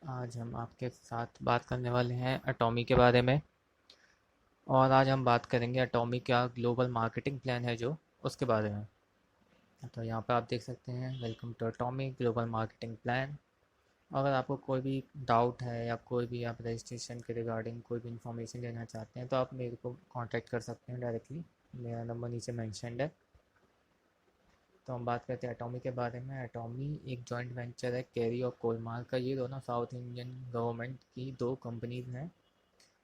आज हम आपके साथ बात करने वाले हैं एटॉमी के बारे में। और आज हम बात करेंगे एटॉमी का ग्लोबल मार्केटिंग प्लान है जो उसके बारे में। तो यहाँ पर आप देख सकते हैं, welcome to Atomy global marketing plan. अगर आपको कोई भी डाउट है या कोई भी आप रजिस्ट्रेशन के रिगार्डिंग कोई भी इंफॉर्मेशन लेना चाहते हैं तो आप मेरे को कांटेक्ट कर सकते हैं डायरेक्टली। मेरा नंबर नीचे मेंशन्ड है। तो हम बात करते हैं एटॉमी के बारे में। एटॉमी एक जॉइंट वेंचर है कैरी और कोलमार का। ये दोनों साउथ इंडियन गवर्नमेंट की दो कंपनीज हैं,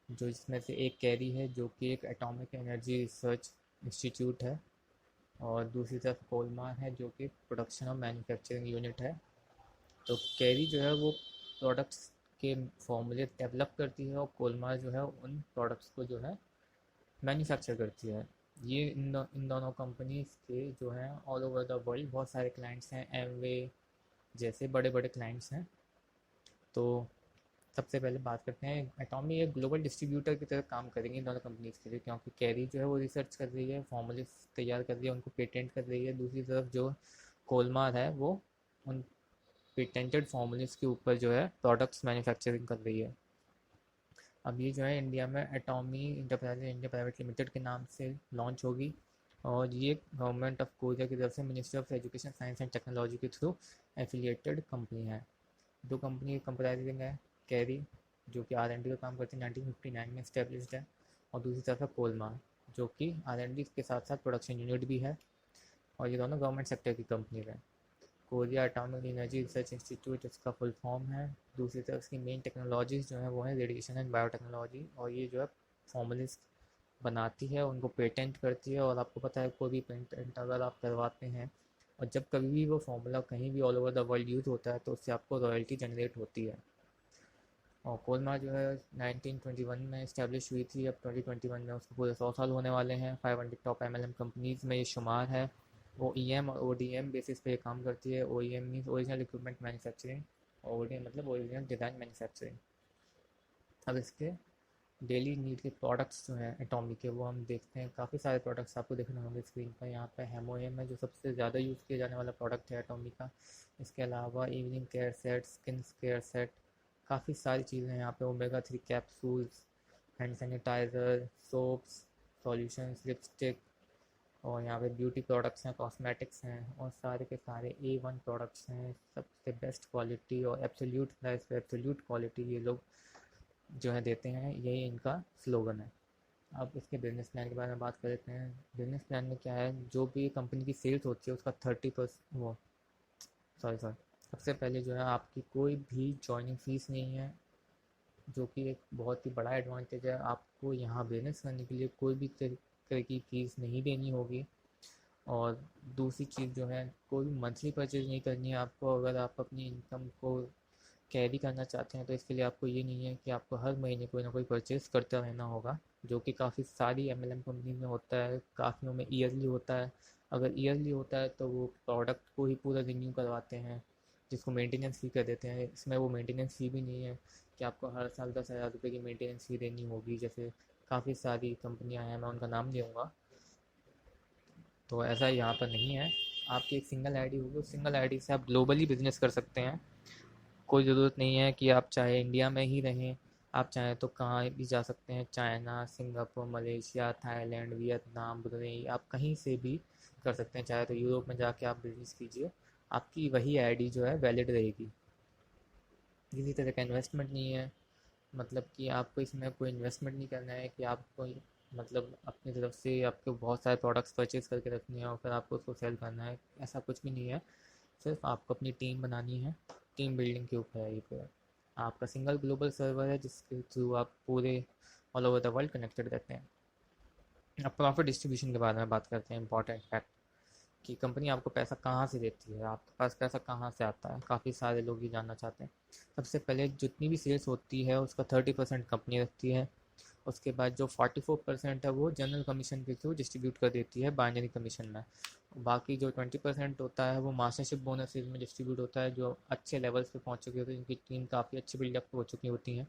जो इसमें से एक कैरी है जो कि एक एटॉमिक एनर्जी रिसर्च इंस्टीट्यूट है, और दूसरी तरफ कोलमार है जो कि प्रोडक्शन और मैन्युफैक्चरिंग यूनिट है। तो कैरी जो है वो प्रोडक्ट्स के फॉर्मूले डेवलप करती है, और कोलमार जो है उन प्रोडक्ट्स को जो है मैन्युफैक्चर करती है। ये इन दोनों कंपनीज के जो हैं ऑल ओवर द वर्ल्ड बहुत सारे क्लाइंट्स हैं, एमवे जैसे बड़े बड़े क्लाइंट्स हैं। तो सबसे पहले बात करते हैं, एटॉमी एक ग्लोबल डिस्ट्रीब्यूटर की तरह काम करेंगे इन दोनों कंपनीज के लिए, क्योंकि कैरी जो है वो रिसर्च कर रही है, फॉर्मूले तैयार कर रही है, उनको पेटेंट कर रही है। दूसरी तरफ जो कोलमार है वो उन पेटेंटेड फार्मूलेस के ऊपर जो है प्रोडक्ट्स मैन्युफैक्चरिंग कर रही है। अब ये जो है इंडिया में एटॉमी इंटरप्राइजेज इंडिया प्राइवेट लिमिटेड के नाम से लॉन्च होगी, और ये गवर्नमेंट ऑफ कोरिया की तरफ से ministry of education science and technology के थ्रू एफिलिएटेड कंपनी है। दो कंपनी कंप्राइजिंग है, कैरी जो कि R&D का काम करती है, 1959 में इस्टेब्लिश्ड है, और दूसरी तरफ है कोलमार जो कि R&D के साथ साथ प्रोडक्शन यूनिट भी है, और ये दोनों गवर्नमेंट सेक्टर की कंपनी है। Korea atomic energy research institute इसका फुल फॉर्म है। दूसरी तरफ इसकी मेन टेक्नोलॉजीज जो है वो है रेडिएशन एंड बायोटेक्नोलॉजी, और ये जो है फॉर्मुलिस बनाती है, उनको पेटेंट करती है। और आपको पता है कोई भी पेटेंट अगर आप करवाते हैं और जब कभी भी वो फार्मूला कहीं भी all over the world use होता है तो उससे आपको रॉयल्टी जनरेट होती है। और कोलमा जो है 1921 में इस्टेब्लिश हुई थी, अब 2021 में उसको पूरे 100 साल होने वाले हैं। 500 टॉप MLM कंपनीज़ में ये शुमार है। OEM और ODM बेसिस पे ये काम करती है। OEM means original equipment manufacturing, और ODM मतलब ओरिजिनल डिज़ाइन मैन्युफैक्चरिंग। अब इसके डेली नीड के प्रोडक्ट्स जो हैं एटॉमी के, वो हम देखते हैं। काफ़ी सारे प्रोडक्ट्स आपको देखने होंगे स्क्रीन पर। यहाँ पर हेमोएम है जो सबसे ज़्यादा यूज़ किया जाने वाला प्रोडक्ट है एटॉमी का। इसके अलावा evening care set, skin care set, काफ़ी सारी चीज़ें हैं यहाँ पे। Omega 3 capsules, hand sanitizer, soaps, solutions, lipstick, और यहाँ पे ब्यूटी प्रोडक्ट्स हैं, कॉस्मेटिक्स हैं, और सारे के सारे A1 प्रोडक्ट्स हैं, सबसे बेस्ट क्वालिटी और एब्सोल्यूट प्राइस पे एब्सोल्यूट क्वालिटी ये लोग जो है देते हैं। यही इनका स्लोगन है। अब इसके बिजनेस प्लान के बारे में बात कर लेते हैं। बिजनेस प्लान में क्या है, जो भी कंपनी की सेल्स होती है उसका 30% वो सॉरी सबसे पहले जो है आपकी कोई भी जॉइनिंग फीस नहीं है, जो कि एक बहुत ही बड़ा एडवांटेज है। आपको यहाँ बिजनेस करने के लिए कोई भी तरह की फ़ीस नहीं देनी होगी। और दूसरी चीज़ जो है, कोई मंथली परचेज नहीं करनी है आपको। अगर आप अपनी इनकम को कैरी करना चाहते हैं तो इसके लिए आपको ये नहीं है कि आपको हर महीने कोई ना कोई परचेज़ करता रहना होगा, जो कि काफ़ी सारी MLM कंपनी में होता है। काफ़ियों में ईयरली होता है। अगर ईयरली होता है तो वो प्रोडक्ट को ही पूरा रिन्यू करवाते हैं, जिसको मेंटेनेंस फ़ी कर देते हैं। इसमें वो मेंटेनेंस फ़ी भी नहीं है कि आपको हर साल 10,000 रुपये की मेंटेनेंस फ़ी देनी होगी, जैसे काफ़ी सारी कंपनियां हैं, मैं उनका नाम नहीं लूँगा। तो ऐसा यहाँ पर नहीं है। आपकी एक सिंगल आईडी होगी, उस सिंगल आईडी से आप ग्लोबली बिजनेस कर सकते हैं। कोई ज़रूरत नहीं है कि आप चाहे इंडिया में ही रहें, आप चाहें तो कहाँ भी जा सकते हैं। China, Singapore, Malaysia, Thailand, Vietnam, Brunei, आप कहीं से भी कर सकते हैं। चाहे तो यूरोप में जाके आप बिजनेस कीजिए, आपकी वही आईडी जो है वैलिड रहेगी। किसी तरह का इन्वेस्टमेंट नहीं है, मतलब कि आपको इसमें कोई इन्वेस्टमेंट नहीं करना है कि आपको मतलब अपनी तरफ से आपको बहुत सारे प्रोडक्ट्स परचेज करके रखनी है और फिर आपको उसको सेल करना है। ऐसा कुछ भी नहीं है। सिर्फ आपको अपनी टीम बनानी है, टीम बिल्डिंग के ऊपर है ये पूरा। आपका सिंगल ग्लोबल सर्वर है जिसके थ्रू आप पूरे all over the world connected रहते हैं। अब प्रॉफिट डिस्ट्रीब्यूशन के बारे में बात करते हैं। इंपॉर्टेंट फैक्ट कि कंपनी आपको पैसा कहाँ से देती है, आपके पास पैसा कहाँ से आता है, काफ़ी सारे लोग ये जानना चाहते हैं। सबसे पहले जितनी भी सेल्स होती है उसका 30% कंपनी रखती है। उसके बाद जो 44% है वो जनरल कमीशन के थ्रू डिस्ट्रीब्यूट कर देती है बाइनरी कमीशन में। बाकी जो 20% होता है वो मास्टरशिप बोनसेस में डिस्ट्रीब्यूट होता है, जो अच्छे लेवल्स पे पहुंच चुके होते हैं, जिनकी टीम काफ़ी अच्छी बिल्डअप हो चुकी होती है।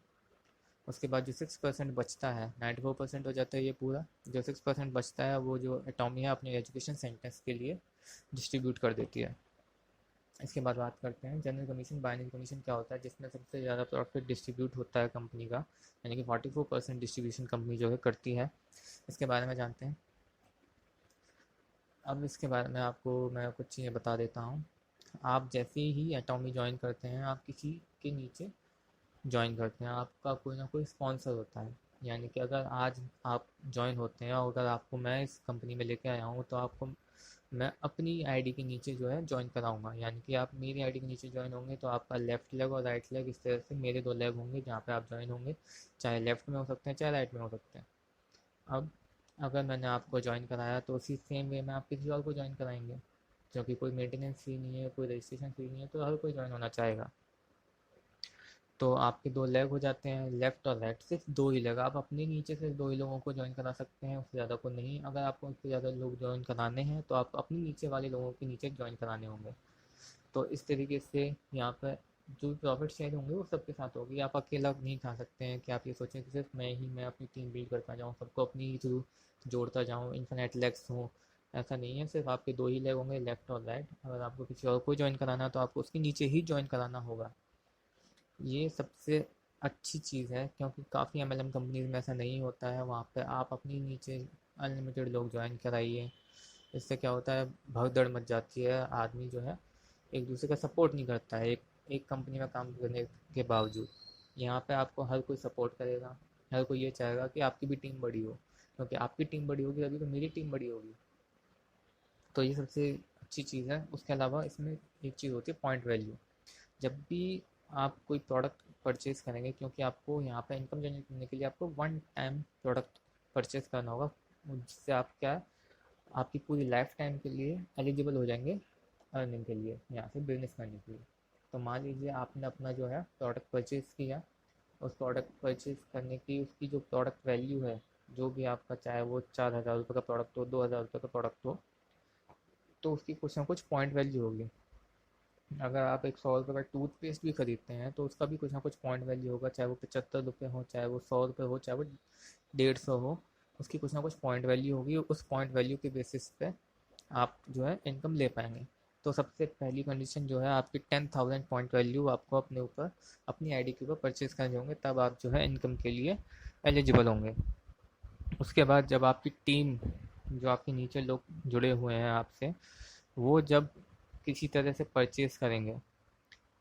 उसके बाद जो 6% बचता है, 94% हो जाता है ये पूरा। जो 6% बचता है वो जो एटॉमी है अपने एजुकेशन सेंटर्स के लिए डिस्ट्रीब्यूट कर देती है। इसके बाद बात करते हैं जनरल कमीशन। बाइनरी कमीशन क्या होता है, जिसमें सबसे ज़्यादा प्रॉफिट डिस्ट्रीब्यूट होता है कंपनी का, यानी कि 44% डिस्ट्रीब्यूशन कंपनी जो है करती है। इसके बारे में जानते हैं। अब इसके बारे में आपको मैं कुछ चीज़ें बता देता हूँ। आप जैसे ही एटॉमी ज्वाइन करते हैं, आप किसी के नीचे ज्वाइन करते हैं, आपका कोई ना कोई स्पॉन्सर होता है। यानी कि अगर आज आप ज्वाइन होते हैं और अगर आपको मैं इस कंपनी में लेके आया हूँ, तो आपको मैं अपनी आईडी के नीचे जो है ज्वाइन कराऊंगा। यानी कि आप मेरी आईडी के नीचे ज्वाइन होंगे तो आपका लेफ़्ट लेग और राइट लेग, इस तरह से मेरे दो लेग होंगे जहाँ पे आप ज्वाइन होंगे। चाहे लेफ़्ट में हो सकते हैं, चाहे राइट में हो सकते हैं। अब अगर मैंने आपको ज्वाइन कराया तो उसी सेम वे में आप किसी और को ज्वाइन कराएंगे, क्योंकि कोई मेंटेनेंस फी नहीं है, कोई रजिस्ट्रेशन फी नहीं है, तो हर कोई ज्वाइन होना चाहेगा। तो आपके दो लेग हो जाते हैं, लेफ़्ट और राइट, सिर्फ दो ही लेग। आप अपने नीचे से दो ही लोगों को ज्वाइन करा सकते हैं, उससे ज़्यादा को नहीं। अगर आपको उससे ज़्यादा लोग ज्वाइन कराने हैं तो आप अपने नीचे वाले लोगों के नीचे ज्वाइन कराने होंगे। तो इस तरीके से यहाँ पर जो प्रॉफिट शेयर होंगे वो सबके साथ होगी। आप अकेला नहीं खा सकते हैं कि आप ये सोचें कि सिर्फ मैं अपनी टीम बिल्ड करता जाऊँ, सबको अपनी ही थ्रू जोड़ता जाऊँ, इन्फिनेट लेग्स हों। ऐसा नहीं है, सिर्फ आपके दो ही लेग होंगे, लेफ्ट और राइट। अगर आपको किसी और को ज्वाइन कराना है तो आपको उसके नीचे ही ज्वाइन कराना होगा। ये सबसे अच्छी चीज़ है, क्योंकि काफ़ी एमएलएम कंपनीज में ऐसा नहीं होता है। वहाँ पे आप अपनी नीचे अनलिमिटेड लोग ज्वाइन कराइए। इससे क्या होता है, भगदड़ मच जाती है, आदमी जो है एक दूसरे का सपोर्ट नहीं करता है, एक एक कंपनी में काम करने के बावजूद। यहाँ पे आपको हर कोई सपोर्ट करेगा, हर कोई ये चाहेगा कि आपकी भी टीम बड़ी हो, क्योंकि आपकी टीम बड़ी होगी तभी तो मेरी टीम बड़ी होगी। तो ये सबसे अच्छी चीज़ है। उसके अलावा इसमें एक चीज़ होती है पॉइंट वैल्यू। जब भी आप कोई प्रोडक्ट परचेज करेंगे, क्योंकि आपको यहाँ पे इनकम जनरेट करने के लिए आपको वन टाइम प्रोडक्ट परचेज करना होगा, जिससे आप क्या, आपकी पूरी लाइफ टाइम के लिए एलिजिबल हो जाएंगे अर्निंग के लिए, यहाँ से बिजनेस करने के लिए। तो मान लीजिए आपने अपना जो है प्रोडक्ट परचेज़ किया, उस प्रोडक्ट परचेज़ करने की उसकी जो प्रोडक्ट वैल्यू है, जो भी आपका, चाहे वो 4,000 रुपये का प्रोडक्ट हो, 2,000 रुपये का प्रोडक्ट हो, तो उसकी कुछ ना कुछ पॉइंट वैल्यू होगी। अगर आप एक 100 रुपये का टूथपेस्ट भी खरीदते हैं तो उसका भी कुछ ना कुछ पॉइंट वैल्यू होगा, चाहे वो 75 रुपये हो, चाहे वो 100 रुपये हो, चाहे वो 150 हो। उसकी कुछ ना कुछ पॉइंट वैल्यू होगी, उस पॉइंट वैल्यू के बेसिस पे आप जो है इनकम ले पाएंगे। तो सबसे पहली कंडीशन जो है, आपकी 10,000 पॉइंट वैल्यू आपको अपने ऊपर, अपनी आईडी के ऊपर परचेज करने होंगे, तब आप जो है इनकम के लिए एलिजिबल होंगे। उसके बाद जब आपकी टीम, जो आपके नीचे लोग जुड़े हुए हैं आपसे, वो जब किसी तरह से परचेज करेंगे,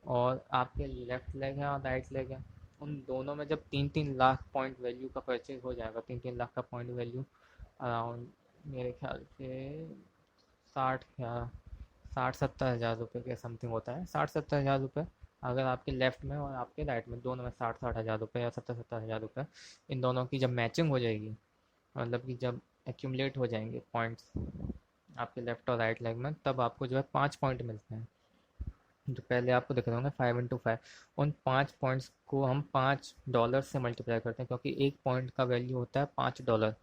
और आपके लेफ्ट लेग है और राइट लेग है, उन दोनों में जब 3-3 लाख पॉइंट वैल्यू का परचेज हो जाएगा, 3-3 लाख का पॉइंट वैल्यू, अराउंड मेरे ख्याल से 60 या 60-70 हज़ार रुपये के समथिंग होता है, 60-70 हज़ार रुपये। अगर आपके लेफ़्ट में और आपके राइट में दोनों में 60-60 हज़ार रुपये या 70-70 हज़ार रुपये, इन दोनों की जब मैचिंग हो जाएगी, मतलब कि जब एक्यूमुलेट हो जाएंगे पॉइंट्स आपके लेफ़्ट और राइट लेग में, तब आपको जो है 5 पॉइंट मिलते हैं। जो पहले आपको दिख रहे होंगे 5 × 5, उन 5 पॉइंट्स को हम $5 से मल्टीप्लाई करते हैं, क्योंकि एक पॉइंट का वैल्यू होता है $5।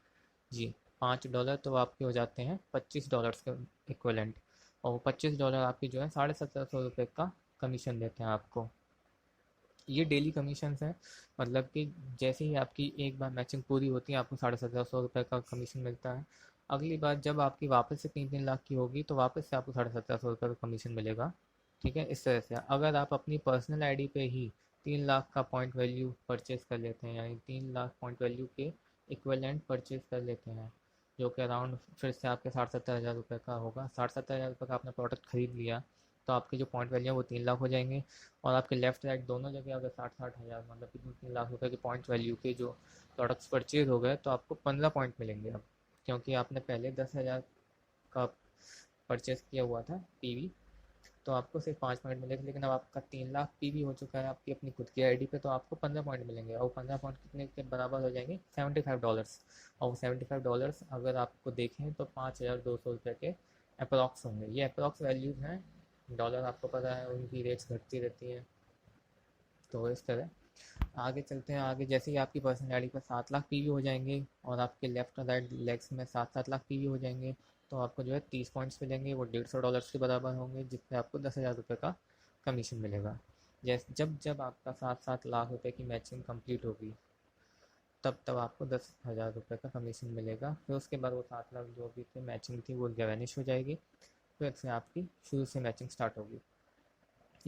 जी, $5, तो आपके हो जाते हैं $25 के इक्वलेंट। और वो $25 आपकी जो है 1750 रुपये का कमीशन देते हैं आपको। ये डेली कमीशंस हैं, मतलब कि जैसे ही आपकी एक बार मैचिंग पूरी होती है, आपको 1750 रुपये का कमीशन मिलता है। अगली बार जब आपकी वापस से 3-3 लाख की होगी, तो वापस से आपको 1750 रुपये का कमीशन मिलेगा। ठीक है, इस तरह से अगर आप अपनी पर्सनल आईडी पे ही 3 लाख का पॉइंट वैल्यू परचेज कर लेते हैं, यानी 3 लाख पॉइंट वैल्यू के इक्वलेंट परचेज कर लेते हैं, जो कि अराउंड फिर से आपके 60-70 हज़ार रुपये का होगा। 60-70 हज़ार रुपये का आपने प्रोडक्ट खरीद लिया, तो आपके जो पॉइंट वैल्यू है वो 3 लाख हो जाएंगे। और आपके लेफ्ट राइट दोनों जगह अगर 60-60 हज़ार, मतलब कि 3-3 लाख रुपए के पॉइंट वैल्यू के जो प्रोडक्ट्स परचेज हो गए, तो आपको 15 पॉइंट मिलेंगे अब, क्योंकि आपने पहले 10,000 का परचेज किया हुआ था पीवी, तो आपको सिर्फ 5 पॉइंट मिलेंगे। लेकिन अब आपका 3 लाख पीवी हो चुका है आपकी अपनी खुद की आईडी पे, तो आपको 15 पॉइंट मिलेंगे, और 15 पॉइंट कितने के बराबर हो जाएंगे, $75। और वो $75 अगर आपको देखें तो 5,200 रुपये के अप्रॉक्स होंगे। ये अप्रॉक्स वैल्यूज़ हैं, डॉलर आपको पता है उनकी रेट्स घटती रहती हैं। तो इस तरह आगे चलते हैं। आगे जैसे ही आपकी पर्सनैलिटी पर 7 लाख पीवी हो जाएंगे, और आपके लेफ्ट और राइट लेग्स में 7-7 लाख पीवी हो जाएंगे, तो आपको जो है 30 पॉइंट्स मिलेंगे, वो $150 के बराबर होंगे, जिससे आपको 10,000 रुपये का कमीशन मिलेगा। जैसे जब जब आपका 7-7 लाख रुपये की मैचिंग कंप्लीट होगी, तब तब आपको 10,000 रुपये का कमीशन मिलेगा। फिर उसके बाद वो 7 लाख जो भी थे मैचिंग थी वो वैनिश हो जाएगी, फिर से आपकी शुरू से मैचिंग स्टार्ट होगी।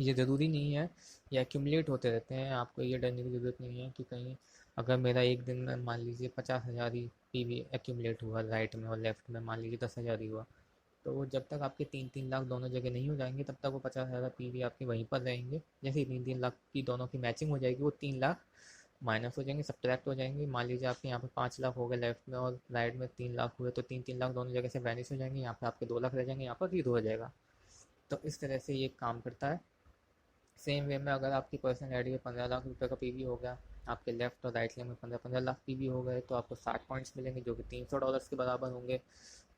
ये ज़रूरी नहीं है, ये एक्यूमुलेट होते रहते हैं। आपको ये डरने की ज़रूरत नहीं है कि कहीं अगर मेरा एक दिन में मान लीजिए 50,000 ही पीवी एक्यूमुलेट हुआ राइट में, और लेफ़्ट में मान लीजिए 10,000 ही हुआ, तो वो जब तक आपके 3-3 लाख दोनों जगह नहीं हो जाएंगे तब तक वो 50,000 पीवी आपके वहीं पर रहेंगे। जैसे ही 3-3 लाख की दोनों की मैचिंग हो जाएगी, वो 3 लाख माइनस हो जाएंगे, सब्ट्रैक्ट हो जाएंगे। मान लीजिए आपके यहाँ पे 5 लाख हो गए लेफ्ट में, और राइट में 3 लाख हुए, तो 3-3 लाख दोनों जगह से वैनिश हो जाएंगे। यहाँ पे आपके 2 लाख रह जाएंगे, यहाँ पर 0 हो जाएगा। तो इस तरह से ये काम करता है। सेम वे में अगर आपकी पर्सनल आईडी में 15 लाख रुपए का पीवी हो गया, आपके लेफ्ट और राइट लेग में 15-15 लाख पीवी हो गए, तो आपको 60 पॉइंट्स मिलेंगे जो कि $300 के बराबर होंगे,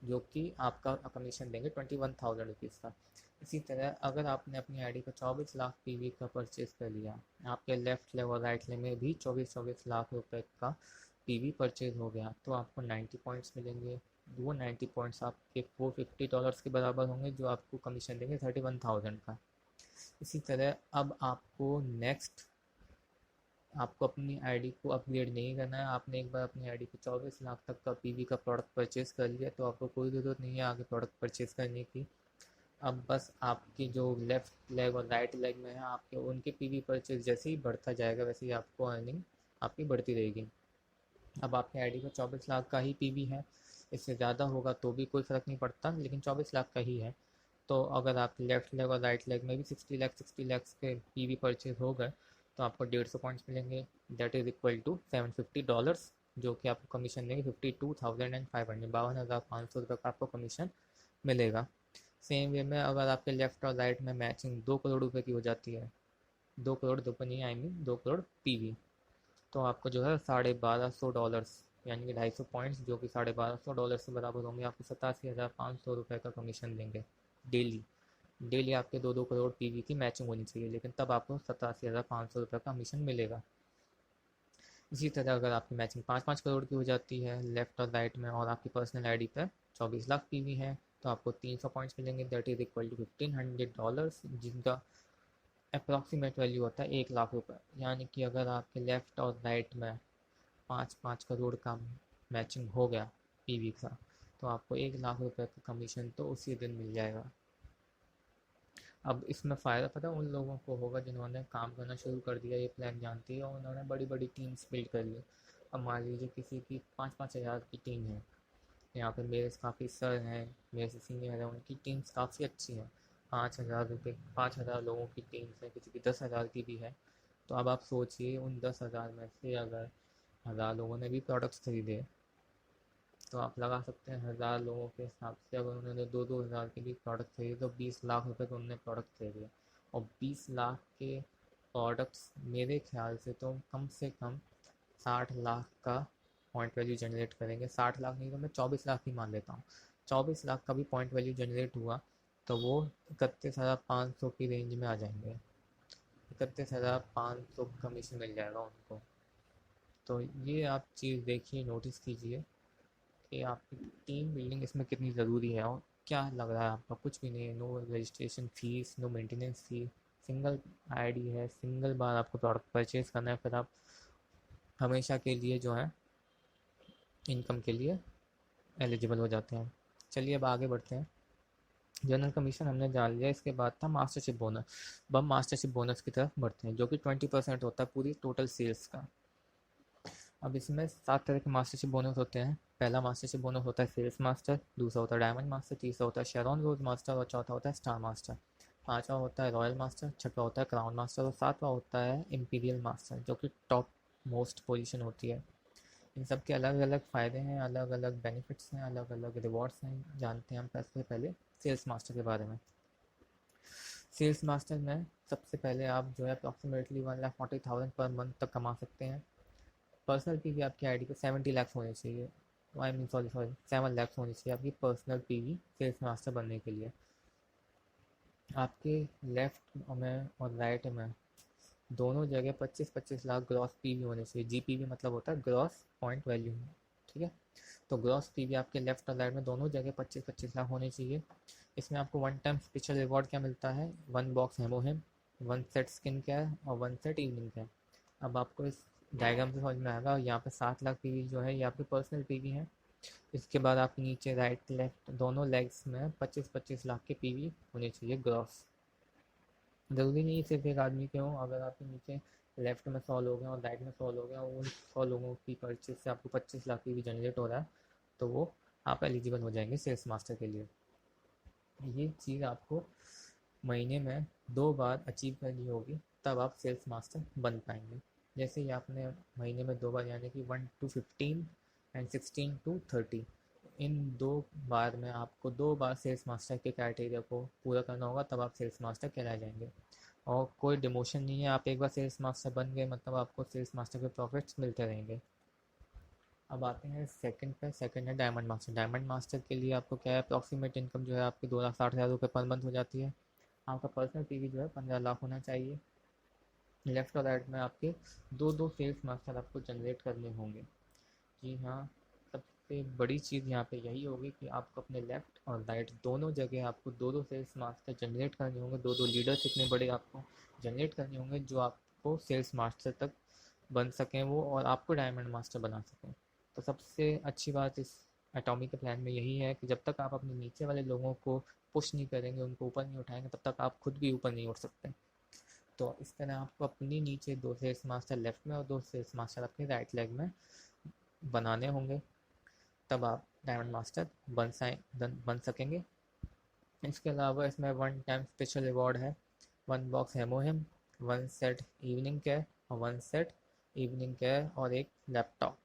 जो कि आपका कमीशन देंगे 21,000 रुपीज़ का। इसी तरह अगर आपने अपनी आईडी पर 24 लाख पीवी का परचेज कर लिया, आपके लेफ्ट लेग और राइट लेग में भी 24-24 लाख रुपए का पीवी परचेज हो गया, तो आपको 90 पॉइंट्स मिलेंगे। वो 90 पॉइंट्स आपके $450 के बराबर होंगे, जो आपको कमीशन देंगे 31,000 का। इसी तरह अब आपको अपनी आईडी को अपग्रेड नहीं करना है। आपने एक बार अपनी आईडी पे 24 लाख तक का पीवी का प्रोडक्ट परचेज कर लिया, तो आपको कोई ज़रूरत नहीं है आगे प्रोडक्ट परचेज करने की। अब बस आपकी जो लेफ़्ट लेग और राइट लेग में है, आपके उनके पीवी परचेज जैसे ही बढ़ता जाएगा, वैसे ही आपको अर्निंग आपकी बढ़ती रहेगी। अब आपकी आईडी पर 24 लाख का ही पीवी है, इससे ज़्यादा होगा तो भी कोई फ़र्क नहीं पड़ता, लेकिन 24 लाख का ही है। तो अगर आपके लेफ्ट लेग और राइट लेग में भी 60 लाख के पीवी परचेज हो गए, तो आपको 150 पॉइंट्स मिलेंगे। दैट इज़ इक्वल टू $750, जो कि आपको कमीशन देंगे 52,500, 52,500 रुपये का आपको कमीशन मिलेगा। सेम वे में अगर आपके लेफ्ट और राइट में मैचिंग 2 करोड़ रुपए की हो जाती है, 2 करोड़ रुपये नहीं, आई मीन 2 करोड़ पीवी, तो आपको जो है $1250, यानी कि 250 पॉइंट्स, जो कि $1250 के बराबर होंगे, आपको 87,500 रुपये का कमीशन देंगे डेली। डेली आपके 2-2 करोड़ पीवी की मैचिंग होनी चाहिए, लेकिन तब आपको 87,500 रुपये का कमीशन मिलेगा। इसी तरह अगर आपकी मैचिंग 5-5 करोड़ की हो जाती है लेफ्ट और राइट में, और आपकी पर्सनल आईडी पर 24 लाख पीवी है, तो आपको 300 पॉइंट्स मिलेंगे। दैट इज इक्वल टू $1,500, जिनका अप्रॉक्सीमेट वैल्यू होता है 1 लाख रुपये। यानी कि अगर आपके लेफ्ट और राइट में 5-5 करोड़ का मैचिंग हो गया पीवी का, तो आपको 1 लाख रुपये का कमीशन तो उसी दिन मिल जाएगा। अब इसमें फ़ायदा पता है उन लोगों को होगा जिन्होंने काम करना शुरू कर दिया, ये प्लान जानती है, और उन्होंने बड़ी बड़ी टीम्स बिल्ड कर ली। अब मान लीजिए किसी की 5-5 हज़ार की टीम है, यहाँ पे मेरे काफ़ी सर हैं, मेरे से सीनियर हैं, उनकी टीम्स काफ़ी अच्छी हैं। 5,000 रुपये, 5,000 लोगों की टीम्स है, किसी की 10,000 की भी है। तो अब आप सोचिए उन 10,000 में से अगर 1,000 लोगों ने भी प्रोडक्ट्स खरीदे, तो आप लगा सकते हैं 1,000 लोगों के हिसाब से अगर उन्होंने 2-2 हज़ार के भी प्रोडक्ट खरीदे, तो 20 लाख रुपए के उन्होंने प्रोडक्ट खरीदे। और 20 लाख के प्रोडक्ट्स मेरे ख्याल से तो कम से कम 60 लाख का पॉइंट वैल्यू जनरेट करेंगे। 60 लाख नहीं तो मैं 24 लाख ही मान लेता हूँ। 24 लाख का भी पॉइंट वैल्यू जनरेट हुआ, तो वो 31,500 की रेंज में आ जाएंगे। 31,500 कमीशन मिल जाएगा उनको। तो ये आप चीज़ देखिए, नोटिस कीजिए कि आपकी टीम बिल्डिंग इसमें कितनी ज़रूरी है। और क्या लग रहा है आपका? कुछ भी नहीं है। No registration fees, no maintenance fee, single ID है, सिंगल बार आपको प्रोडक्ट परचेज करना है, फिर आप हमेशा के लिए जो है इनकम के लिए एलिजिबल हो जाते हैं। चलिए अब आगे बढ़ते हैं। जनरल कमीशन हमने जान लिया, इसके बाद था मास्टरशिप बोनस। अब हम मास्टरशिप बोनस की तरफ बढ़ते हैं, जो कि 20% होता है पूरी टोटल सेल्स का। अब इसमें 7 तरह के मास्टरशिप बोनस होते हैं। पहला मास्टरशिप बोनस होता है सेल्स मास्टर, दूसरा होता है डायमंड मास्टर, तीसरा होता है शेरॉन रोज मास्टर, और चौथा होता है स्टार मास्टर। पांचवा होता है रॉयल मास्टर, छठवा होता है क्राउन मास्टर, और सातवां होता है इम्पीरियल मास्टर, जो कि टॉप मोस्ट पोजीशन होती है। इन सब के अलग अलग फ़ायदे हैं, अलग अलग बेनिफिट्स हैं, अलग अलग रिवॉर्ड्स हैं। जानते हैं हम सबसे पहले सेल्स मास्टर के बारे में। सेल्स मास्टर में सबसे पहले आप जो है अप्रॉक्सीमेटली 1,40,000 पर मंथ तक कमा सकते हैं। पर्सनल पीवी आपकी आईडी पे 70 लाख होनी चाहिए। I mean sorry sorry 7 lakh होनी चाहिए आपकी पर्सनल पीवी सेल्स मास्टर बनने के लिए। आपके लेफ्ट में और राइट में दोनों जगह 25-25 लाख ग्रॉस पीवी होने चाहिए। जीपीवी मतलब होता है ग्रॉस पॉइंट वैल्यू, ठीक है। तो ग्रॉस पीवी आपके लेफ्ट और राइट में दोनों जगह 25-25 लाख होने चाहिए। इसमें आपको वन टाइम स्पेशल रिवॉर्ड क्या मिलता है? 1 बॉक्स हेमोहेम, 1 सेट स्किन केयर, और 1 सेट इवनिंग केयर। अब आपको इस डायग्राम से समझ में आएगा। यहाँ पे 7 लाख पीवी जो है ये आपकी पर्सनल पीवी है। इसके बाद आपके नीचे राइट लेफ्ट दोनों लेग्स में 25-25 लाख के पीवी होने चाहिए ग्रॉस। ज़रूरी नहीं सिर्फ एक आदमी के हों। अगर आपके नीचे लेफ्ट में 100 लोग हैं और राइट में 100 लोग हैं और उन 100 लोगों की परचेज से आपको 25 लाख की भी जनरेट हो रहा है, तो वो आप एलिजिबल हो जाएंगे सेल्स मास्टर के लिए। ये चीज़ आपको महीने में 2 बार अचीव करनी होगी, तब आप सेल्स मास्टर बन पाएंगे। जैसे ही आपने महीने में 2 बार, यानी कि 1 to 15 एंड 16 to 30, इन 2 बार में आपको 2 बार सेल्स मास्टर के क्राइटेरिया को पूरा करना होगा, तब आप सेल्स मास्टर कहलाए जाएंगे। और कोई डिमोशन नहीं है, आप एक बार सेल्स मास्टर बन गए मतलब आपको सेल्स मास्टर के प्रॉफिट्स मिलते रहेंगे। अब आते हैं सेकंड पे। सेकंड है डायमंड मास्टर। डायमंड मास्टर के लिए आपको क्या है, अप्रॉक्सीमेट इनकम जो है आपकी 2,60,000 रुपये पर मंथ हो जाती है। आपका पर्सनल पीवी जो है 15 लाख होना चाहिए। लेफ्ट और राइट में आपके दो दो सेल्स मास्टर आपको जनरेट करने होंगे। जी हाँ, सबसे बड़ी चीज़ यहाँ पे यही होगी कि आपको अपने लेफ्ट और राइट दोनों जगह आपको दो दो सेल्स मास्टर जनरेट करने होंगे। दो दो लीडर्स इतने बड़े आपको जनरेट करने होंगे जो आपको सेल्स मास्टर तक बन सकें वो, और आपको डायमंड मास्टर बना सकें। तो सबसे अच्छी बात इस एटॉमिक के प्लान में यही है कि जब तक आप अपने नीचे वाले लोगों को पुश नहीं करेंगे, उनको ऊपर नहीं उठाएंगे, तब तक आप खुद भी ऊपर नहीं उठ सकते। तो इस तरह आपको अपनी नीचे 2 सेल्स मास्टर लेफ्ट में और 2 सेल्स मास्टर अपने राइट लेग में बनाने होंगे, तब आप डायमंड मास्टर बन सकेंगे। इसके अलावा इसमें 1 टाइम स्पेशल रिवॉर्ड है। 1 बॉक्स हेमोहिम, 1 सेट इवनिंग केयर और 1 सेट इवनिंग केयर और एक लैपटॉप।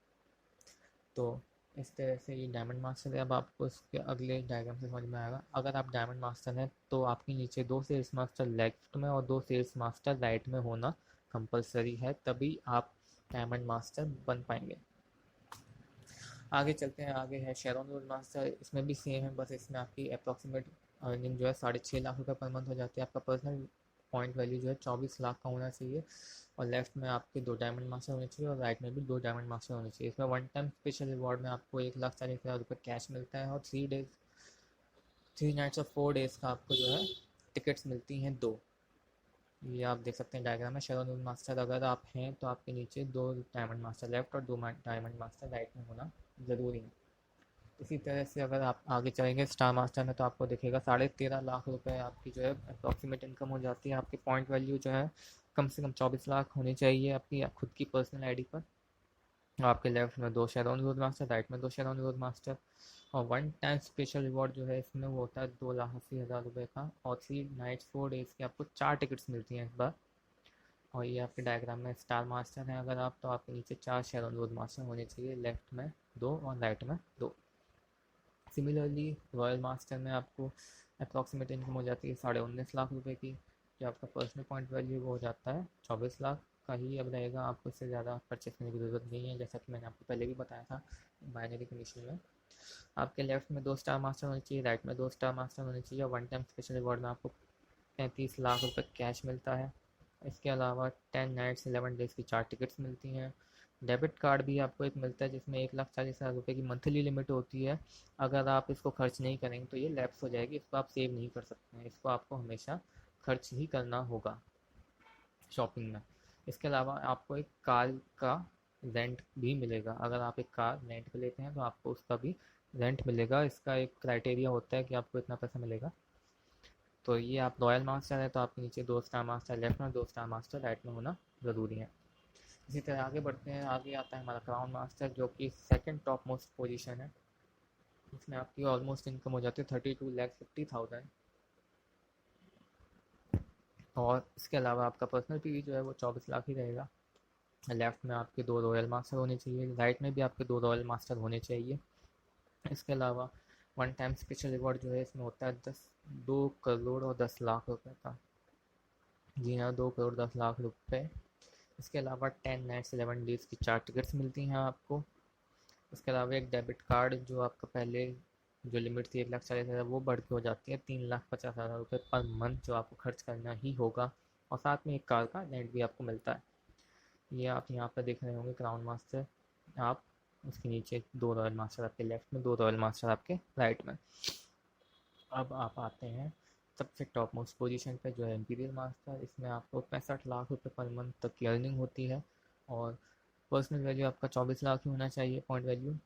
तो इस तरह से ये डायमंड मास्टर है। अब आपको इसके अगले डायग्राम से समझ में आएगा। अगर आप डायमंड मास्टर हैं तो आपके नीचे 2 सेल्स मास्टर लेफ्ट में और 2 सेल्स मास्टर राइट में होना कंपलसरी है, तभी आप डायमंड मास्टर बन पाएंगे। आगे चलते हैं। आगे है शेरॉन रोड मास्टर। इसमें भी सेम है, बस इसमें आपकी अप्रॉक्सीमेट अर्निंग जो है 6.5 लाख रुपये पर मंथ हो जाती है। आपका पर्सनल पॉइंट वैल्यू जो है 24 लाख का होना चाहिए, और लेफ्ट में आपके 2 डायमंड मास्टर होने चाहिए और राइट में भी 2 डायमंड मास्टर होने चाहिए। इसमें 1 टाइम स्पेशल रिवॉर्ड में आपको 1,40,000 रुपये कैश मिलता है, और 3 नाइट्स और 4 डेज़ का आपको जो है टिकट्स मिलती हैं 2। ये आप देख सकते हैं डायग्राम में। शेरॉन मास्टर अगर आप हैं तो आपके नीचे 2 डायमंड मास्टर लेफ्ट और 2 डायमंड मास्टर राइट में होना ज़रूरी है। इसी तरह से अगर आप आगे चलेंगे स्टार मास्टर में, तो आपको दिखेगा 13.5 लाख रुपए आपकी जो है अप्रॉक्सीमेट इनकम हो जाती है। आपकी पॉइंट वैल्यू जो है कम से कम 24 लाख होनी चाहिए आपकी खुद की पर्सनल आईडी पर। आपके लेफ्ट में 2 शेरॉन रोड मास्टर, राइट में 2 शेरॉन रोड मास्टर। और 1 टाइम स्पेशल रिवॉर्ड जो है इसमें वो होता है 2,80,000 रुपये का, और 3 नाइट्स 4 डेज़ की आपको 4 टिकट्स मिलती हैं इस बार। और ये आपके डायग्राम में स्टार मास्टर हैं अगर आप, तो आपके नीचे 4 शेरॉन रोड मास्टर होने चाहिए, लेफ्ट में 2 और राइट में 2। सिमिलरली रॉयल मास्टर में आपको अप्रॉक्सीमेट इनकम हो जाती है 19.5 लाख रुपए की। जो आपका पर्सनल पॉइंट वैल्यू वो हो जाता है 24 लाख का ही अब रहेगा। आपको इससे ज़्यादा परचेस करने की ज़रूरत नहीं है, जैसा कि मैंने आपको पहले भी बताया था बाइनरी कमीशन में। आपके लेफ्ट में 2 स्टार मास्टर होने चाहिए, राइट में 2 स्टार मास्टर होने चाहिए, और 1 टाइम स्पेशल रिवॉर्ड में आपको 35 लाख रुपये कैश मिलता है। इसके अलावा 10 नाइट्स 11 डेज़ की 4 टिकट्स मिलती हैं। डेबिट कार्ड भी आपको एक मिलता है जिसमें 1,40,000 रुपये की मंथली लिमिट होती है। अगर आप इसको खर्च नहीं करेंगे तो ये लैप्स हो जाएगी, इसको आप सेव नहीं कर सकते हैं, इसको आपको हमेशा खर्च ही करना होगा शॉपिंग में। इसके अलावा आपको एक कार का रेंट भी मिलेगा। अगर आप एक कार रेंट पे लेते हैं तो आपको उसका भी रेंट मिलेगा। इसका एक क्राइटेरिया होता है कि आपको इतना पैसा मिलेगा। तो ये आप रॉयल मास्टर है तो आपके नीचे 2 स्टार मास्टर लेफ्ट में, 2 स्टार मास्टर राइट में होना ज़रूरी है। इसी तरह आगे बढ़ते हैं। आगे आता है हमारा क्राउन मास्टर, जो कि सेकंड टॉप मोस्ट पोजीशन है। इसमें आपकी ऑलमोस्ट इनकम हो जाती है 32,50,000। और इसके अलावा आपका पर्सनल पीवी जो है वो 24 लाख ही रहेगा। लेफ्ट में आपके 2 रॉयल मास्टर होने चाहिए, राइट में भी आपके 2 रॉयल मास्टर होने चाहिए। इसके अलावा 1 टाइम स्पेशल रिवॉर्ड जो है इसमें होता है 2 करोड़ और 10 लाख रुपए का। जी हाँ, 2 करोड़ 10 लाख रुपए। इसके अलावा 10 नाइट्स 11 डेज़ की 4 टिकट्स मिलती हैं आपको। इसके अलावा एक डेबिट कार्ड, जो आपका पहले जो लिमिट थी 1,40,000 वो बढ़ के हो जाती है 3,50,000 रुपये पर मंथ, जो आपको खर्च करना ही होगा। और साथ में एक कार का रेंट भी आपको मिलता है। ये आप यहाँ पर देख रहे होंगे क्राउन मास्टर। आप उसके नीचे 2 रॉयल मास्टर आपके लेफ्ट में, 2 रॉयल मास्टर आपके राइट में। अब आप आते हैं सबसे टॉप मोस्ट पोजीशन पे, जो है इंपीरियल मास्टर। इसमें आपको 65 लाख रुपये पर मंथ तक की अर्निंग होती है, और पर्सनल वैल्यू आपका 24 लाख ही होना चाहिए पॉइंट वैल्यू।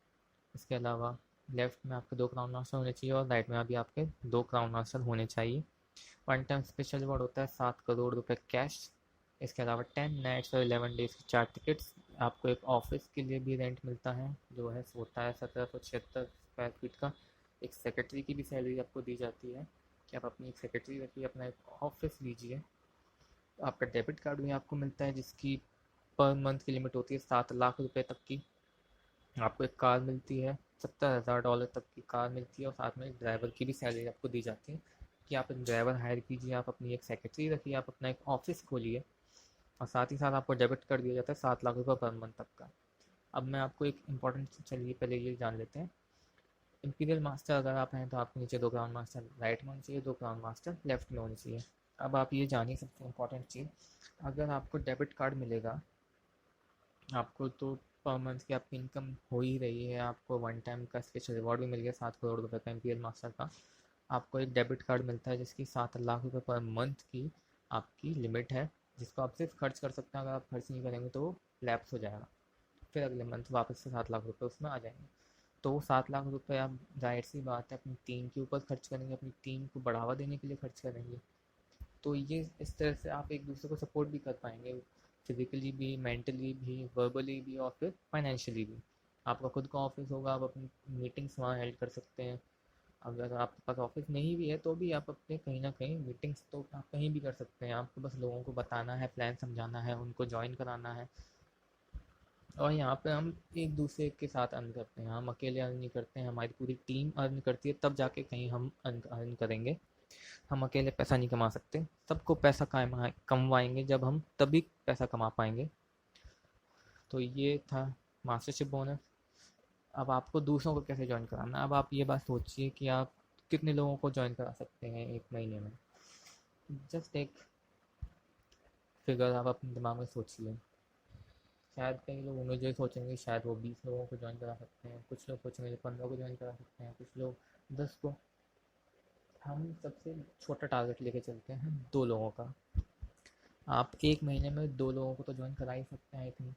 इसके अलावा लेफ्ट में आपके 2 क्राउन मास्टर होने चाहिए, और राइट में भी आपके 2 क्राउन मास्टर होने चाहिए। वन टाइम स्पेशल रिवॉर्ड होता है 7 करोड़ रुपए कैश। इसके अलावा 10 नाइट्स और 11 डेज की 4 टिकट्स। आपको एक ऑफिस के लिए भी रेंट मिलता है जो है होता है 1776 स्क्वायर फीट का। एक सेक्रेटरी की भी सैलरी आपको दी जाती है कि आप अपनी एक सेक्रेटरी रखिए, अपना एक ऑफिस लीजिए। आपका डेबिट कार्ड भी आपको मिलता है जिसकी पर मंथ की लिमिट होती है 7 लाख रुपए तक की। आपको एक कार मिलती है, $70,000 तक की कार मिलती है, और साथ में एक ड्राइवर की भी सैलरी आपको दी जाती है कि आप एक ड्राइवर हायर कीजिए, आप अपनी एक सेक्रेटरी रखिए, आप अपना एक ऑफिस खोलिए, और साथ ही साथ आपको डेबिट कर दिया जाता है 7 लाख रुपये पर मंथ तक का। अब मैं आपको एक इम्पॉर्टेंट, चलिए पहले ये जान लेते हैं। इंपीरियल मास्टर अगर आप हैं तो आपके नीचे 2 ग्राउंड मास्टर राइट में होनी चाहिए, 2 ग्राउंड मास्टर लेफ्ट में होनी चाहिए। अब आप ये जान ही सकते हैं इंपॉर्टेंट चीज़, अगर आपको डेबिट कार्ड मिलेगा आपको तो पर मंथ की आपकी इनकम हो ही रही है, आपको वन टाइम का स्पेशल रिवॉर्ड भी मिल गया 7 करोड़ रुपए का इंपीरियल मास्टर का। आपको एक डेबिट कार्ड मिलता है जिसकी 7 लाख रुपए पर मंथ की आपकी लिमिट है, जिसको आप सिर्फ खर्च कर सकते हैं। अगर आप खर्च नहीं करेंगे तो वो लैप्स हो जाएगा, फिर अगले मंथ वापस से 7 लाख रुपए उसमें आ जाएंगे। तो वो 7 लाख रुपए आप जाहिर सी बात है अपनी टीम के ऊपर खर्च करेंगे, अपनी टीम को बढ़ावा देने के लिए खर्च करेंगे। तो ये इस तरह से आप एक दूसरे को सपोर्ट भी कर पाएंगे, फिजिकली भी, मेंटली भी, वर्बली भी, और फिर फाइनेंशियली भी। आपका खुद का ऑफिस होगा, आप अपनी मीटिंग्स वहाँ हेल्ड कर सकते हैं। अगर आपके पास ऑफिस नहीं भी है तो भी आप अपने कहीं ना कहीं मीटिंग्स तो आप कहीं भी कर सकते हैं। आपको बस लोगों को बताना है, प्लान समझाना है, उनको ज्वाइन कराना है। और यहाँ पे हम एक दूसरे के साथ अर्न करते हैं, हम अकेले अर्न नहीं करते हैं, हमारी पूरी टीम अर्न करती है, तब जाके कहीं हम अर्न करेंगे। हम अकेले पैसा नहीं कमा सकते, सबको पैसा कमवाएंगे जब हम तभी पैसा कमा पाएंगे। तो ये था मास्टरशिप बोनस। अब आपको दूसरों को कैसे ज्वाइन कराना है, अब आप ये बात सोचिए कि आप कितने लोगों को ज्वाइन करा सकते हैं एक महीने में। जस्ट एक फिगर आप अपने दिमाग में सोचिए। शायद कई लोग होंगे जो सोचेंगे शायद वो 20 लोगों को ज्वाइन करा सकते हैं, कुछ लोग सोचेंगे 15 को ज्वाइन करा सकते हैं, कुछ लोग 10 को। हम सबसे छोटा टारगेट लेके चलते हैं 2 लोगों का। आप एक महीने में 2 लोगों को तो ज्वाइन करा ही सकते हैं आई थिंक,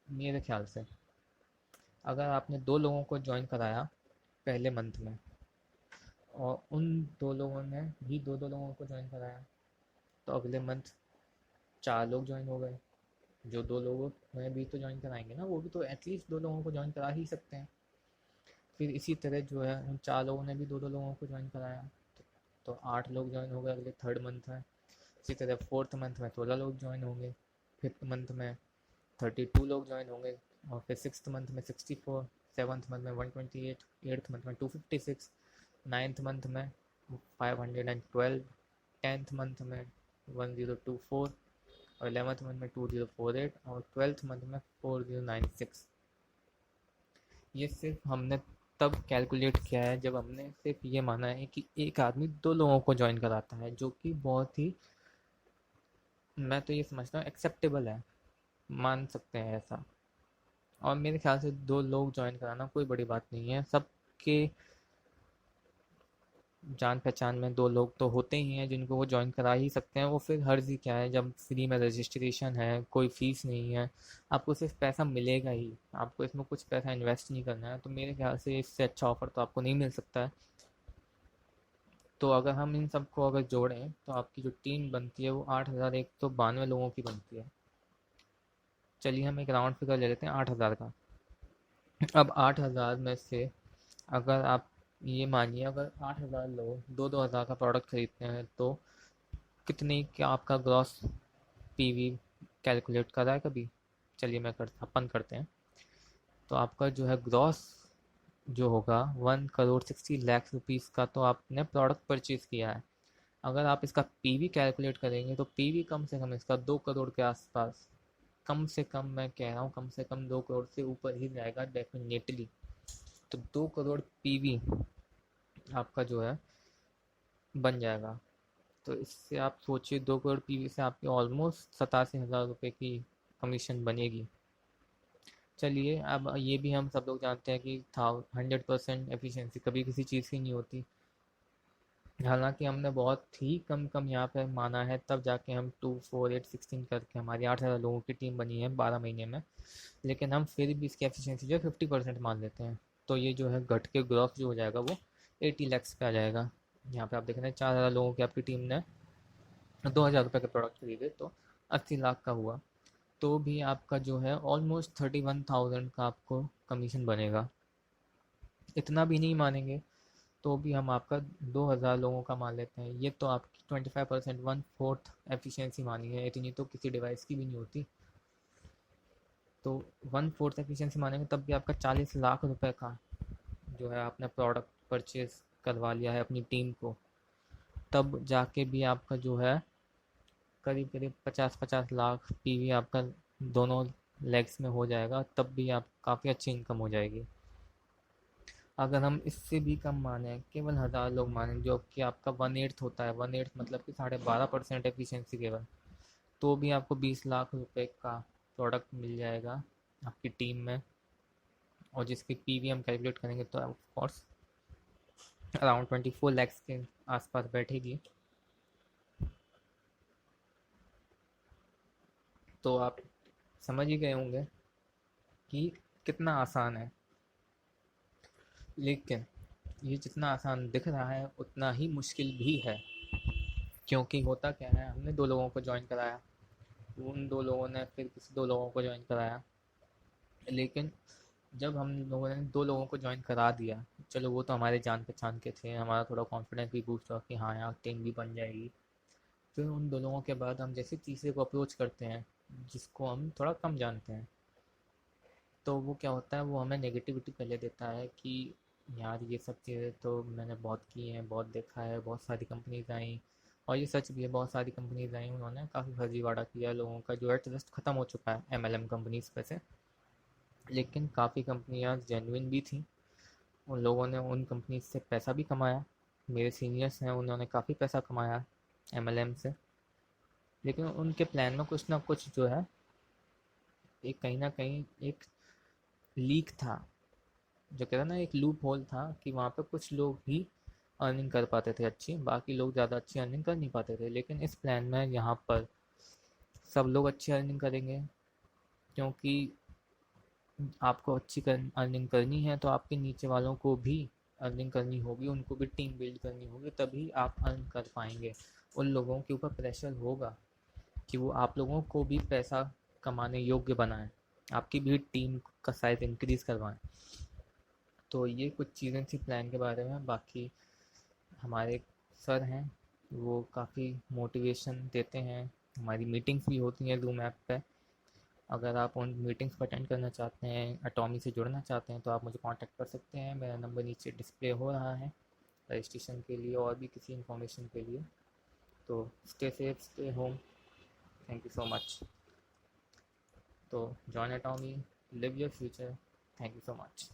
मेरे ख्याल से। अगर आपने 2 लोगों को ज्वाइन कराया पहले मंथ में, और उन 2 लोगों ने भी 2 लोगों को ज्वाइन कराया, तो अगले मंथ 4 लोग ज्वाइन हो गए। जो 2 लोगों में भी तो ज्वाइन कराएंगे ना, वो भी तो एटलीस्ट 2 लोगों को ज्वाइन करा ही सकते हैं। फिर इसी तरह जो है उन 4 लोगों ने भी 2 लोगों को ज्वाइन कराया, तो 8 लोग ज्वाइन हो गए अगले थर्ड मंथ में। इसी तरह फोर्थ मंथ में 16 लोग ज्वाइन होंगे, फिफ्थ मंथ में 32 लोग ज्वाइन होंगे, और फिर सिक्स मंथ में 64, सेवन्थ मंथ में 128, एट्थ मंथ में 256, नाइन्थ मंथ में 512, टेंथ मंथ में 1024, और 11th मंथ में 2048, और 12th मंथ में 4096। ये सिर्फ हमने तब कैलकुलेट किया है जब हमने सिर्फ ये माना है कि एक आदमी 2 लोगों को ज्वाइन कराता है, जो कि बहुत ही, मैं तो ये समझता हूँ एक्सेप्टेबल है, मान सकते हैं ऐसा। और मेरे ख्याल से 2 लोग ज्वाइन कराना कोई बड़ी बात नहीं है, सबके जान पहचान में 2 लोग तो होते ही हैं जिनको वो ज्वाइन करा ही सकते हैं। वो फिर हर्ज ही क्या है जब फ्री में रजिस्ट्रेशन है, कोई फीस नहीं है, आपको सिर्फ पैसा मिलेगा ही, आपको इसमें कुछ पैसा इन्वेस्ट नहीं करना है। तो मेरे ख्याल से इससे अच्छा ऑफर तो आपको नहीं मिल सकता है। तो अगर हम इन सबको अगर जोड़ें तो आपकी जो टीम बनती है वो 8,192 लोगों की बनती है। चलिए हम एक राउंड फिगर ले लेते हैं 8,000 का। अब 8,000 में से अगर आप ये मानिए अगर 8,000 लोग 2-2 हज़ार का प्रोडक्ट खरीदते हैं तो कितनी क्या आपका ग्रॉस पीवी कैलकुलेट करा है कभी? चलिए अपन करते हैं। तो आपका जो है ग्रॉस जो होगा 1,60,00,000 रुपीज़ का तो आपने प्रोडक्ट परचेज किया है। अगर आप इसका पीवी कैलकुलेट करेंगे तो पीवी कम से कम इसका 2 करोड़ के आसपास, कम से कम मैं कह रहा हूँ, कम से कम 2 करोड़ से ऊपर ही जाएगा डेफिनेटली। तो 2 करोड़ पीवी आपका जो है बन जाएगा। तो इससे आप सोचिए 2 करोड़ पीवी से आपकी ऑलमोस्ट 87,000 रुपये की कमीशन बनेगी। चलिए अब ये भी हम सब लोग जानते हैं कि था 100% एफिशिएंसी कभी किसी चीज़ की नहीं होती। हालांकि हमने बहुत ही कम कम यहाँ पे माना है, तब जाके हम 2, 4, 8, 16 करके हमारी 8,000 लोगों की टीम बनी है 12 महीने में। लेकिन हम फिर भी इसकी एफिशिएंसी जो है 50% मान लेते हैं। तो ये जो है घट के ग्रॉस जो हो जाएगा वो 80 लैक्स पे आ जाएगा। यहाँ पे आप देख रहे हैं 4,000 लोगों की आपकी टीम ने 2,000 रुपये के प्रोडक्ट खरीदे तो 80 लाख का हुआ। तो भी आपका जो है ऑलमोस्ट 31,000 का आपको कमीशन बनेगा। इतना भी नहीं मानेंगे तो भी हम आपका 2,000 लोगों का मान लेते हैं, ये तो आपकी 25%, 1/4 एफिशिएंसी मानी है। इतनी तो किसी डिवाइस की भी नहीं होती। तो 1/4 एफिशिएंसी मानेंगे तब भी आपका 40 लाख रुपए का जो है आपने प्रोडक्ट परचेज करवा लिया है अपनी टीम को, तब जाके भी आपका जो है करीब करीब 50-50 लाख पीवी आपका दोनों लेग्स में हो जाएगा। तब भी आप काफ़ी अच्छी इनकम हो जाएगी। अगर हम इससे भी कम माने, केवल 1,000 लोग माने, जो कि आपका 1/8 होता है, 1/8 मतलब कि 12.5% एफिशिएंसी केवल, तो भी आपको 20 लाख रुपए का प्रोडक्ट मिल जाएगा आपकी टीम में। और जिसकी पीवी हम कैलकुलेट करेंगे तो ऑफ कोर्स अराउंड 24 lakhs के आसपास बैठेगी। तो आप समझ ही गए होंगे कि कितना आसान है। लेकिन ये जितना आसान दिख रहा है उतना ही मुश्किल भी है। क्योंकि होता क्या है, हमने 2 लोगों को ज्वाइन कराया, उन 2 लोगों ने फिर किसी 2 लोगों को ज्वाइन कराया। लेकिन जब हम लोगों ने 2 लोगों को ज्वाइन करा दिया, चलो वो तो हमारे जान पहचान के थे, हमारा थोड़ा कॉन्फिडेंस भी बूस्ट हुआ कि हाँ यार टीम भी बन जाएगी। फिर उन 2 लोगों के बाद हम जैसे तीसरे को अप्रोच करते हैं, जिसको हम थोड़ा कम जानते हैं, तो वो क्या होता है, वो हमें नेगेटिविटी पहले देता है कि यार ये सब चीज़ें तो मैंने बहुत की हैं, बहुत देखा है, बहुत सारी कंपनीज आई। और ये सच भी है, बहुत सारी कंपनीज आई, उन्होंने काफ़ी फर्जीवाड़ा किया, लोगों का जो है ट्रस्ट ख़त्म हो चुका है एमएलएम कंपनीज पे से। लेकिन काफ़ी कंपनियाँ जेन्युइन भी थी, उन लोगों ने उन कंपनी से पैसा भी कमाया। मेरे सीनियर्स हैं, उन्होंने काफ़ी पैसा कमाया एमएलएम से। लेकिन उनके प्लान में कुछ ना कुछ जो है, एक कहीं ना कहीं एक लीक था, जो कहता है ना, एक लूप होल था कि वहाँ पे कुछ लोग ही अर्निंग कर पाते थे अच्छी, बाकी लोग ज़्यादा अच्छी अर्निंग कर नहीं पाते थे। लेकिन इस प्लान में यहाँ पर सब लोग अच्छी अर्निंग करेंगे, क्योंकि आपको अच्छी अर्निंग करनी है तो आपके नीचे वालों को भी अर्निंग करनी होगी, उनको भी टीम बिल्ड करनी होगी, तभी आप अर्न कर पाएंगे। उन लोगों के ऊपर प्रेशर होगा कि वो आप लोगों को भी पैसा कमाने योग्य बनाएं, आपकी भी टीम का साइज इंक्रीज करवाएं। तो ये कुछ चीज़ें थी प्लान के बारे में। बाकी हमारे सर हैं, वो काफ़ी मोटिवेशन देते हैं, हमारी मीटिंग्स भी होती हैं जूम ऐप पे। अगर आप उन मीटिंग्स को अटेंड करना चाहते हैं, अटॉमी से जुड़ना चाहते हैं, तो आप मुझे कांटेक्ट कर सकते हैं। मेरा नंबर नीचे डिस्प्ले हो रहा है रजिस्ट्रेशन के लिए और भी किसी इन्फॉर्मेशन के लिए। तो stay safe, stay home, thank you so much. तो join Atomy, live your future, thank you so much.